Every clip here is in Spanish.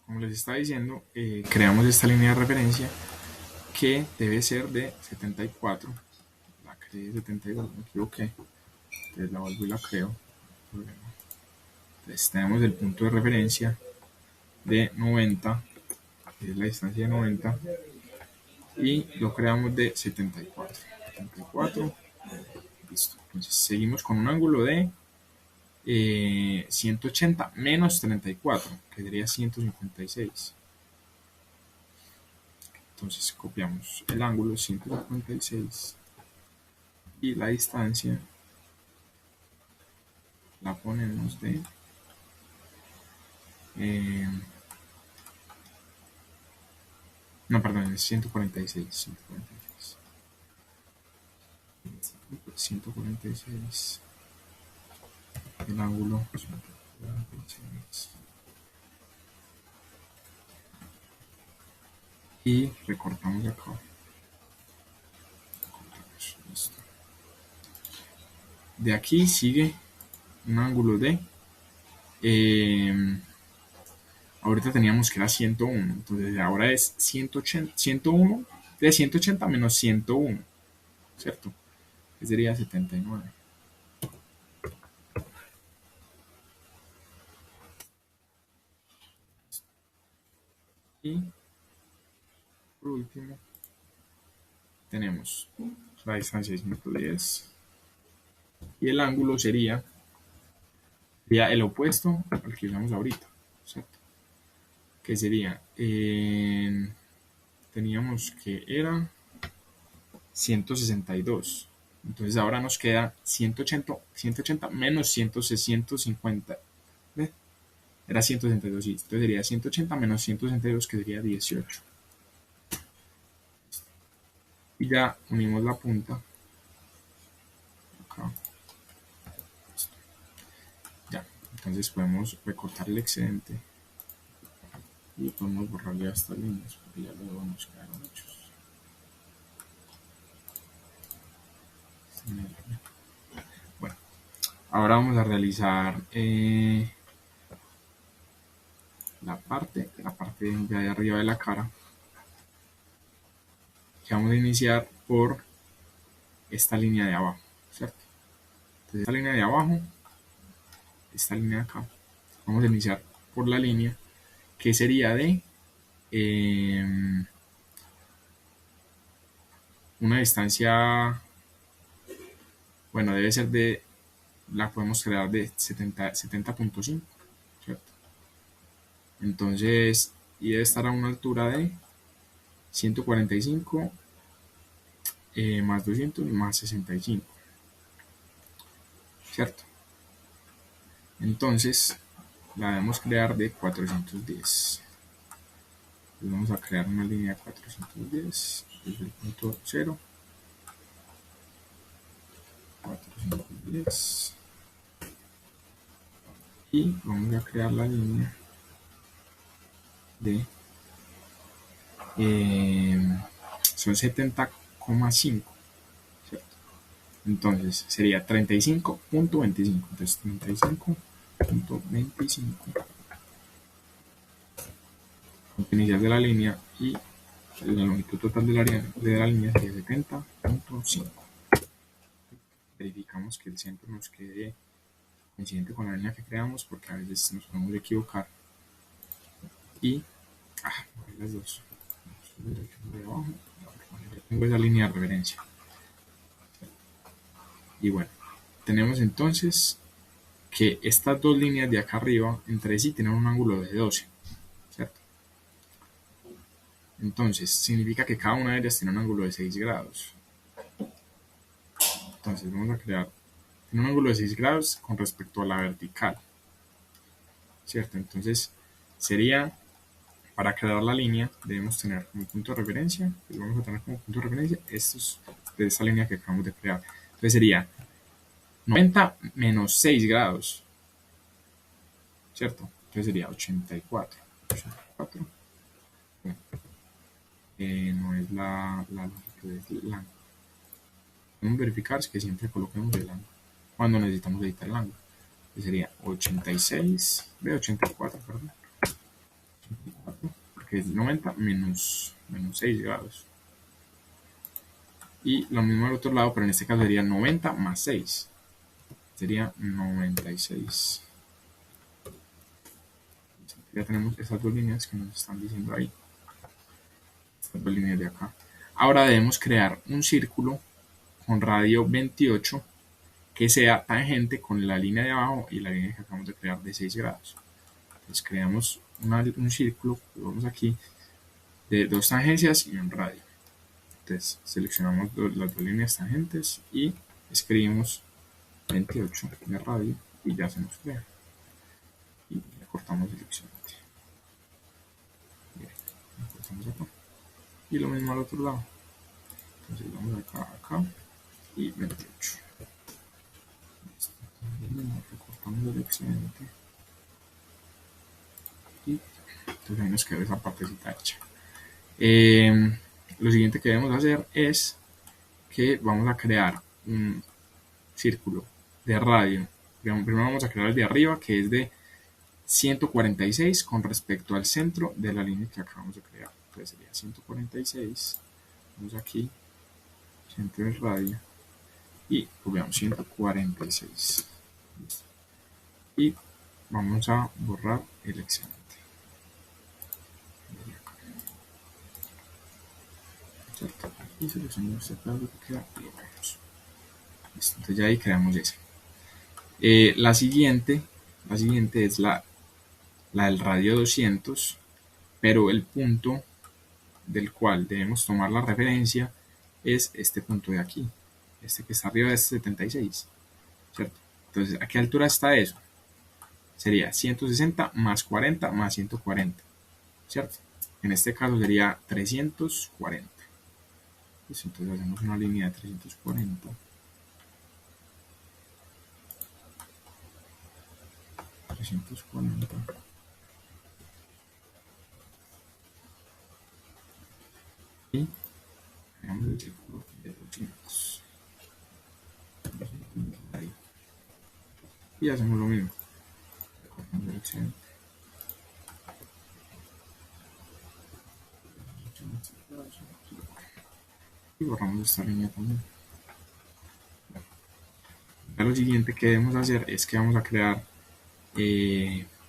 como les estaba diciendo, creamos esta línea de referencia que debe ser de 74. La creé de 72, me equivoqué. Entonces la vuelvo y la creo. Entonces tenemos el punto de referencia de 90, que es la distancia de 90, y lo creamos de 74. 74, listo. Entonces seguimos con un ángulo de 180 menos 34, que sería 156. Entonces copiamos el ángulo 156 y la distancia la ponemos de no, perdón, es 146. 146. El ángulo 146. Y recortamos acá. Listo. De aquí sigue un ángulo de ahorita teníamos que era 101, entonces ahora es 180, 101 de 180 menos 101, ¿cierto? Que sería 79. Y por último tenemos la distancia de 110 y el ángulo sería el opuesto al que usamos ahorita, ¿cierto? Que sería, teníamos que era 162. Entonces ahora nos queda 180 menos 150. ¿Ve? Era 162, sí. Entonces sería 180 menos 162, que sería 18. Y ya unimos la punta. Acá. Ya. Entonces podemos recortar el excedente. Y podemos borrarle estas líneas, porque ya luego nos quedaron hechos. Bueno, ahora vamos a realizar la parte ya de arriba de la cara, que vamos a iniciar por esta línea de abajo, ¿cierto? Entonces esta línea de abajo, esta línea de acá, vamos a iniciar por la línea que sería de una distancia, bueno, debe ser de, la podemos crear de 70.5, ¿cierto? Entonces, y debe estar a una altura de 145 más 200 más 65, ¿cierto? Entonces, la debemos crear de 410. Entonces vamos a crear una línea de 410 desde el punto 0. 410. Y vamos a crear la línea de son 70,5, ¿cierto? Entonces sería 35.25. Entonces 35.25 inicial de la línea, y la longitud total de la línea sería 70.5. Verificamos que el centro nos quede coincidente con la línea que creamos, porque a veces nos podemos equivocar. Y las dos. Tengo esa línea de referencia. Y bueno, tenemos entonces que estas dos líneas de acá arriba entre sí tienen un ángulo de 12, ¿cierto? Entonces significa que cada una de ellas tiene un ángulo de 6 grados. Entonces vamos a crear un ángulo de 6 grados con respecto a la vertical, ¿cierto? Entonces sería, para crear la línea debemos tener como punto de referencia, pues vamos a tener como punto de referencia estos de esta línea que acabamos de crear. Entonces sería 90 menos 6 grados, ¿cierto? Entonces sería 84. 84. Bueno, no es la longitud, es el ángulo. Debemos verificar que siempre coloquemos el ángulo cuando necesitamos editar el ángulo. Entonces sería 86, 84, perdón. porque es 90 menos 6 grados. Y lo mismo al otro lado, pero en este caso sería 90 más 6. Sería 96. Ya tenemos esas dos líneas que nos están diciendo ahí. Estas dos líneas de acá. Ahora debemos crear un círculo con radio 28 que sea tangente con la línea de abajo y la línea que acabamos de crear de 6 grados. Entonces creamos un círculo, vamos aquí, de dos tangencias y un radio. Entonces seleccionamos las dos líneas tangentes y escribimos 28 de radio y ya se nos crea. Y le cortamos direccionalmente. Cortamos acá. Y lo mismo al otro lado. Entonces vamos acá y 28. Recortamos direccionalmente. Y entonces ahí nos queda esa partecita hecha. Lo siguiente que debemos hacer es que vamos a crear un círculo de radio. Primero vamos a crear el de arriba, que es de 146 con respecto al centro de la línea que acabamos de crear. Entonces sería 146. Vamos aquí, centro del radio, y copiamos 146. Y vamos a borrar el excedente. ¿Cierto? Y seleccionamos este pedazo que queda y lo vemos. Listo, entonces ya ahí creamos ese. La siguiente es la del radio 200, pero el punto del cual debemos tomar la referencia es este punto de aquí, este que está arriba de este 76, ¿cierto? Entonces, ¿a qué altura está eso? Sería 160 más 40 más 140, ¿cierto? En este caso sería 340. Entonces hacemos una línea de 340. 340. Y creamos el círculo de 200. Ahí. Y hacemos lo mismo. Recortamos el excedente. Y borramos esta línea también. Ya lo siguiente que debemos hacer es que vamos a crear,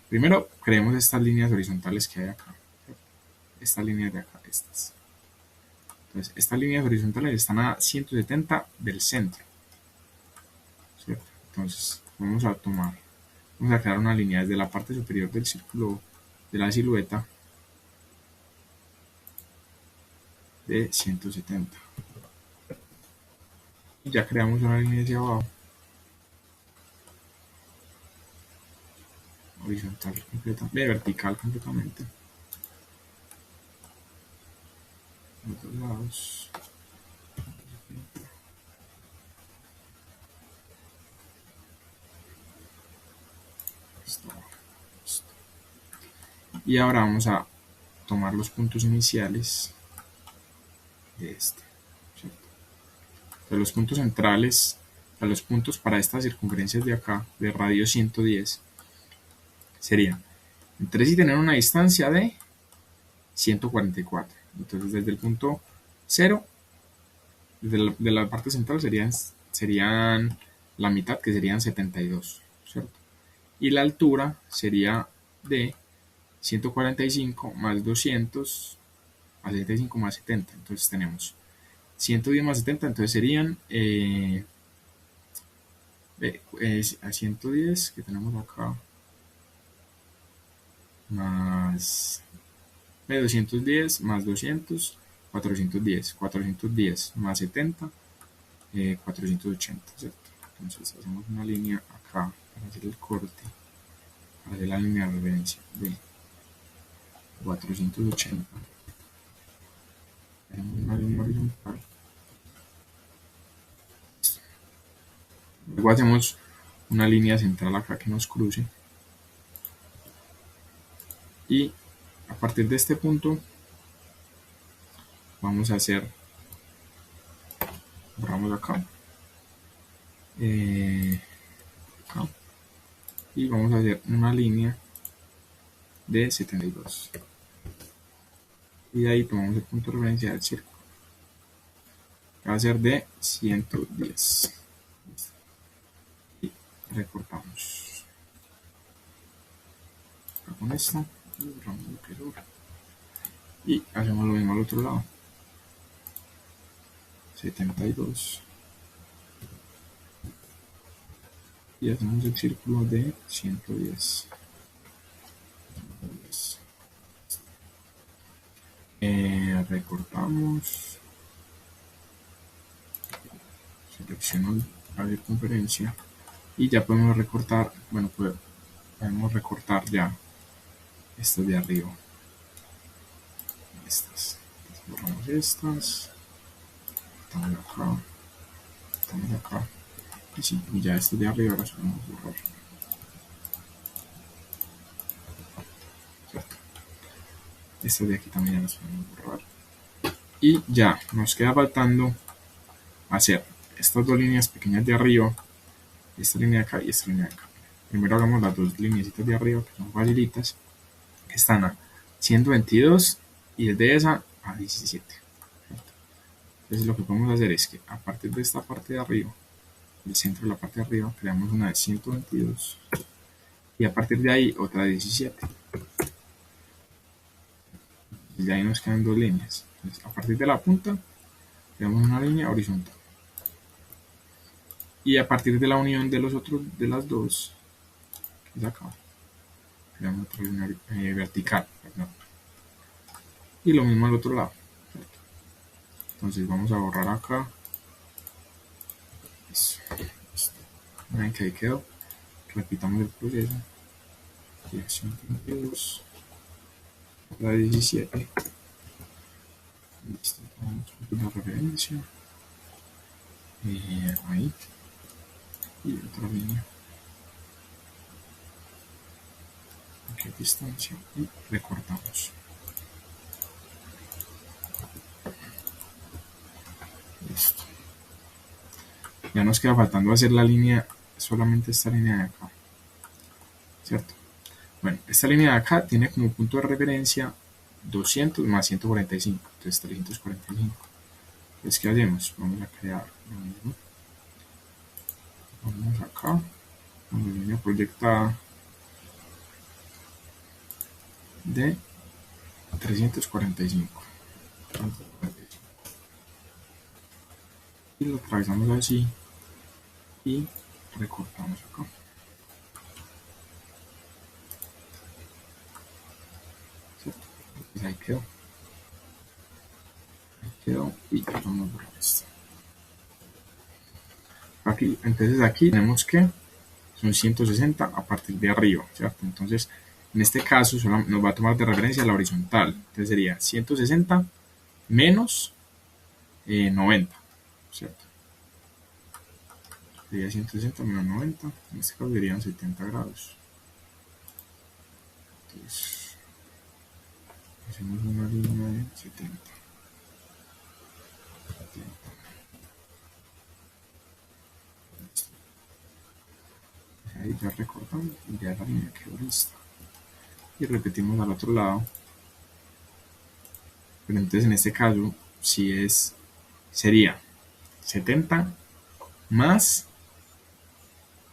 primero creemos estas líneas horizontales que hay acá, estas líneas de acá, estas. Entonces, estas líneas horizontales están a 170 del centro, ¿cierto? Entonces, vamos a crear una línea desde la parte superior del círculo de la silueta de 170. Y ya creamos una línea hacia abajo, horizontal completamente, vertical completamente. Los dos lados. Y ahora vamos a tomar los puntos iniciales de este, ¿cierto? De los puntos centrales, los puntos para estas circunferencias de acá, de radio 110, serían entre sí tener una distancia de 144. Entonces desde el punto 0, de la parte central serían la mitad, que serían 72, ¿cierto? Y la altura sería de 145 más 200 a 75 más 70. Entonces tenemos 110 más 70, entonces serían a 110 que tenemos acá, más 210 más 200, 410. 410 más 70, 480, ¿cierto? Entonces hacemos una línea acá para hacer el corte, para hacer la línea de referencia de 480. Tenemos una línea horizontal. Luego hacemos una línea central acá que nos cruce. Y a partir de este punto vamos a hacer, borramos acá, acá, y vamos a hacer una línea de 72. y de ahí tomamos el punto de referencia del círculo, que va a ser de 110. Y recortamos acá con esto, borramos lo que sobra. Y hacemos lo mismo al otro lado. 72. Y hacemos el círculo de 110. Recortamos. Selecciono la circunferencia. Y ya podemos recortar, bueno, podemos recortar ya estas de arriba. Estas. Entonces, borramos estas. Estamos acá. Estamos acá. Y sí, y ya estas de arriba las podemos borrar. ¿Cierto? Estas de aquí también ya las podemos borrar. Y ya nos queda faltando hacer estas dos líneas pequeñas de arriba, esta línea de acá y esta línea de acá. Primero hagamos las dos líneas de arriba, que son facilitas, que están a 122 y desde esa a 17. Entonces lo que podemos hacer es que a partir de esta parte de arriba, del centro de la parte de arriba, creamos una de 122 y a partir de ahí otra de 17. Y de ahí nos quedan dos líneas. Entonces, a partir de la punta creamos una línea horizontal. Y a partir de la unión de de las dos, que es acá, creamos otra línea vertical. Perdón. Y lo mismo al otro lado. Entonces vamos a borrar acá. Eso. Miren que ahí quedó. Repitamos el proceso. Dirección 22. La 17. Listo. Vamos a poner referencia. Ahí. Y otra línea. ¿A qué distancia? Y recortamos. Listo. Ya nos queda faltando hacer la línea, solamente esta línea de acá. ¿Cierto? Bueno, esta línea de acá tiene como punto de referencia 200 más 145, entonces 345. Entonces, ¿qué hacemos? Vamos a crear lo mismo. Vamos acá, con la línea proyectada de 345. Y lo atravesamos así y recortamos acá. ¿Cierto? Pues ahí quedó. Ahí quedó y vamos a borrar esto. Aquí, entonces aquí tenemos que son 160 a partir de arriba, ¿cierto? Entonces, en este caso solo nos va a tomar de referencia la horizontal. Entonces sería 160 menos 90, ¿cierto? Sería 160 menos 90, en este caso serían 70 grados. Entonces, hacemos una línea de 70. Ahí ya recortamos y ya la línea quedó lista. Y repetimos al otro lado. Pero entonces en este caso, si sería 70 más,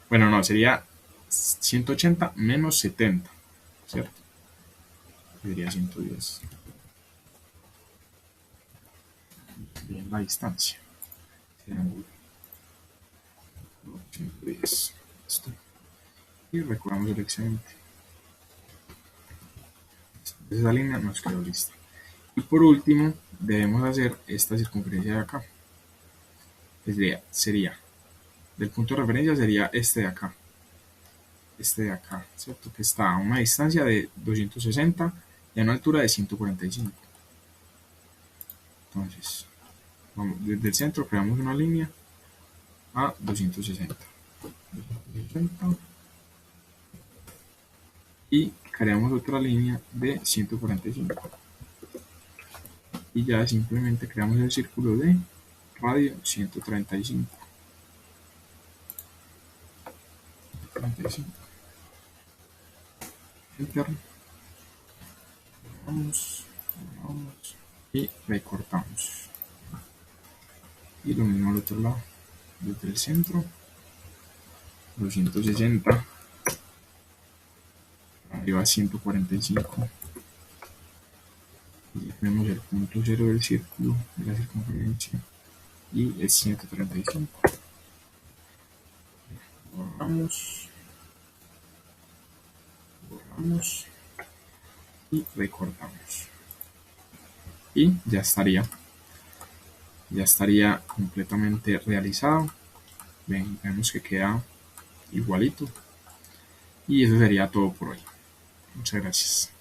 bueno, no, sería 180 menos 70, ¿cierto? Sería 110. Bien la distancia. Triángulo. 110. Listo. Y recorramos el excedente. Esa línea nos quedó lista. Y por último, debemos hacer esta circunferencia de acá. Sería, del punto de referencia sería este de acá. Este de acá, ¿cierto? Que está a una distancia de 260 y a una altura de 145. Entonces, vamos, desde el centro creamos una línea a 260. 260 y creamos otra línea de 145. Y ya simplemente creamos el círculo de radio 135. 35. Enter. Vamos. Vamos y recortamos. Y lo mismo al otro lado, desde el centro, 260, arriba 145. Y tenemos el punto cero del círculo, de la circunferencia, y es 135. Borramos, borramos y recortamos. Y ya estaría completamente realizado. Vemos que queda igualito. Y eso sería todo por hoy. Muchas gracias.